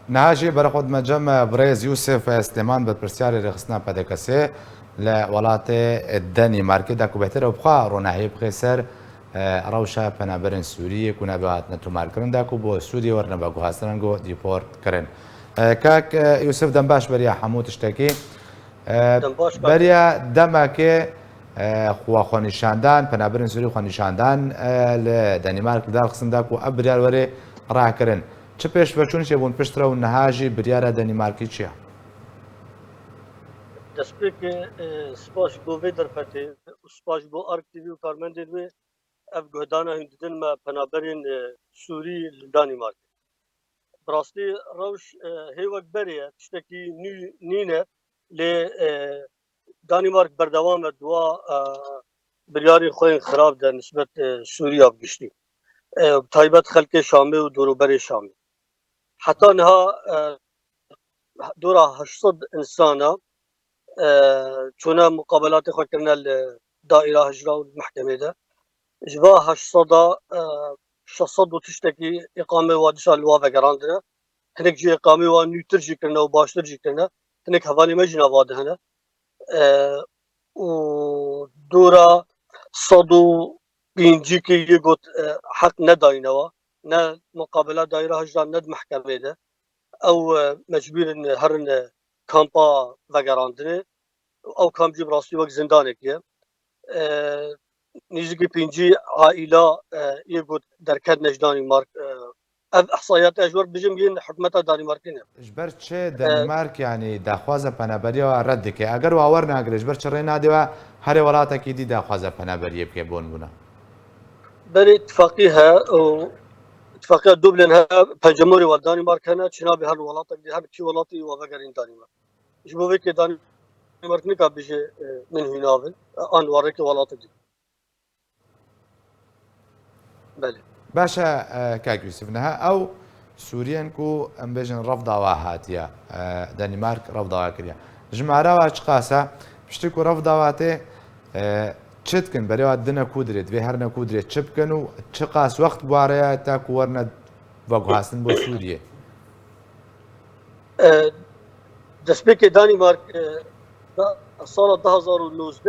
نهاجي برخود مجمع بريز يوسف سليمان بالبرسياري رخصنا بدكسي لولات الدنمارك داكو بهتر وبخا روناهي بخسر روشا بنابرن سوري كنا بهات نتو ماركرن داكو بو سوري ورنا باكو هاسترنگو ديبورت كرن كاك يوسف دنباش بريا حمود اشتكي دنباش کاک بريا دمك خوا خونیشاندان پنابرن سوری خونیشاندان لدنمارك دار خصن داكو ابريال وري راكرن چه پێش بەچوونی بوون پشترە و نەهاژی بریارە دەنیمارکی چییە؟ دەستپێکێ سپاش بۆ vê derfetê û spas bo Ark TV û karmendên wê ev guhdana hûn didin me penaberên Sûrî li Danîmarkê. Bi rastî rewş hêwek berê ye tiştekî nî ne lê Danîmark berdewam e duwa biryarên xwe yên xirab de nisbet Sûriya giştî. Taybet xelkê Şamê û dûroberê Şamê. Heta niha dora 800 insana çûne muqabelatê xwe kirine li daîra hijra û mehkemê de ji va 800 600 û tiştekî îqamê wa dişa li wa vegerandine hinek jî îqamê wa nûtir jî kirine û baştir jî kirine hinek hevalê me jî nava dihine û dora 105 yê got heq nedayînewa ne muqabela daîra hijra ne di mehkemê de ew mecbûrin herin kampa vegerandinê ew kam jî bi rastî wek zindanekî ye nêzîkî pêncî aîla yê got derketine ji Danîmark ev ihsayata ji wer bijim yên hikûmeta Danîmarkê ne ji ber çê دەنیمارک yanî daxwaza penaberiyê wa red dike eger wa wernagire ji ber çi rê nadiwe herê welatekî dî daxwaza penaberiyê bike bon bûne berê ittifaqî he û ittifaqiya Dublin he pencemorê wa Danîmark hene çînabê her welatek dî her kî welatî wa vegerîn Danîmark ji bo vê kê Danîmark nika bêje min hînavin an warekî welatê dî belê باشە کاک یوسف نەها ئەو سووریان و ئەم بێژن ڕەفداوا هاتیە دەنیمارک ڕەفداوا کردە ژمارەوە چ قاسە پشتی و ڕەفداواتێ چتکن بەرەوە دنە کودرێت وێ هەر نەکودرێت چ بکەن و چ قاس وەخت بوارەیە تاکو وەرنە وەگوهاستن بۆ سووریە destpêkê Danîmark sala 2019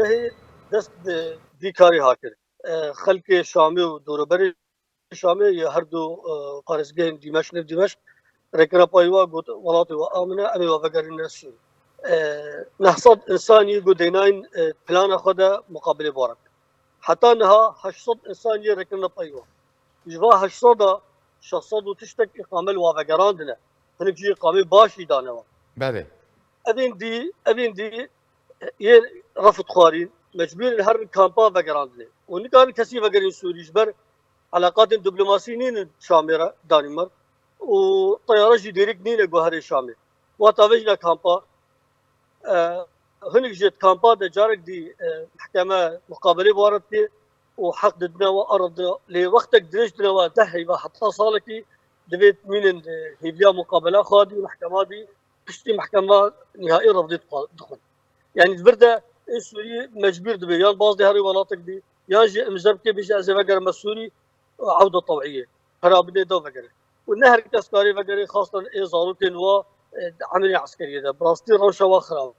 dest vî karê hakir xelkê Şamê û dûroberê Şamê ya her du qarizgehên Dîmeş nev Dîmeş rekina payî wa got welatê we amine em ê we vegerîne Sûrî nehsad insanî got dênayên plana xwe de muqabilê barak heta niha 800 insan yê rekina payî wa ji va 800 600 û tiştek îqame li wa vegerandine hinek jî îqamê başî dane wa بەێ evên dî yê refit xwarîn mecbûrên her kampa vegerandinê û nikarin kesî vegerîn Sûrî ji ber علاقاتên diplomasî nînin Şamê re Danîmark û tayara jî dêrîk nîne guherê Şamê wata vê jîna kampa hinek ji kampa de carek dî mehkeme muqabelê waret kê û heq didine we aradine lê wextek dirêj dine we 10 heyva heta salekî divê mînin hêviya muqabela xwe dî mehkema dî piştî mehkema nihayî revdê dixwin yani bir de Sûrî mecbûr dibe yan baz de herî welatek dî yan jî imzebkê bêje ez ê vegerme Sûrî عودة طوعية خرابني دو فقرة والنهر كسكاري فقرة خاصة إزارتين و عملية عسكرية ده براستي روشة وخراب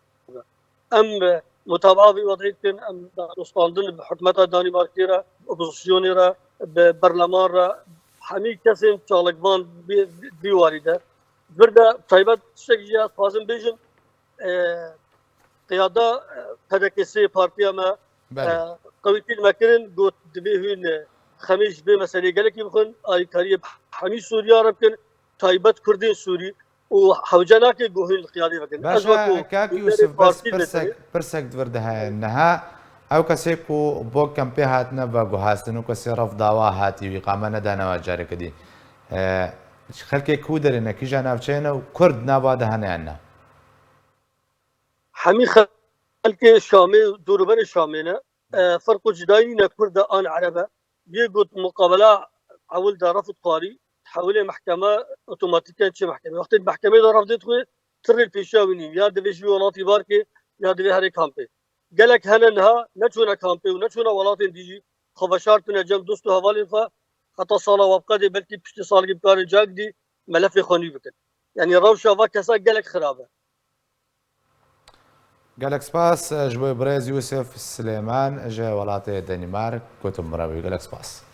أم متابعة في وضعيتين أم نستاندن بحكمتها دانماركيرا أوبوزيسيونيرا ببرلمان حمي كسين شالقبان بيوارده برده طيبت شكجيا فازم بيجن قيادة PDK'si partiya me qewîtîn mekirin got dibê hûn xemîj bê meselê gelekî bixin alîkariyê hemî Sûriya re bikin taybet Kurdên Sûrî û hewce nake guhên li qiyadê vekin کاک یوسف پرسێک دوردەهەیە نەها ئەو کەسێک و بۆ کەمپێ هاتنە بە گوهاستن و کەسی ڕەفداوا هاتی قامە نەدانەوە جارێکە دی خەلکێک کو دەرێنە کیژە ناوچێنە و کورد ناوا دەهەنیاننا hemî xelkê Şamê û dûroberê Şamê ne ferq û cidayî ne Kurd e an Erebe yê got muqabela ewil de refit xwarî hewilê mehkeme otomatiken çê mehkeme wextê mehkemê de revdê dixwe tirê pêşiya wî nî ya divê ji wî welatî barkê ya divê herê kampê gelek hene niha neçûne kampê û neçûne welatên dî jî xweveşar tune cem dost û hevalên xwe heta sala webqedê belkî piştî salgî bikarin cak dî melefê xwe nû bikin يعني روشة وكسا قالك خرابة. قالك سباس جبوي بريز يوسف سليمان جا ولاتي دنمارك كتب مراوي قالك سباس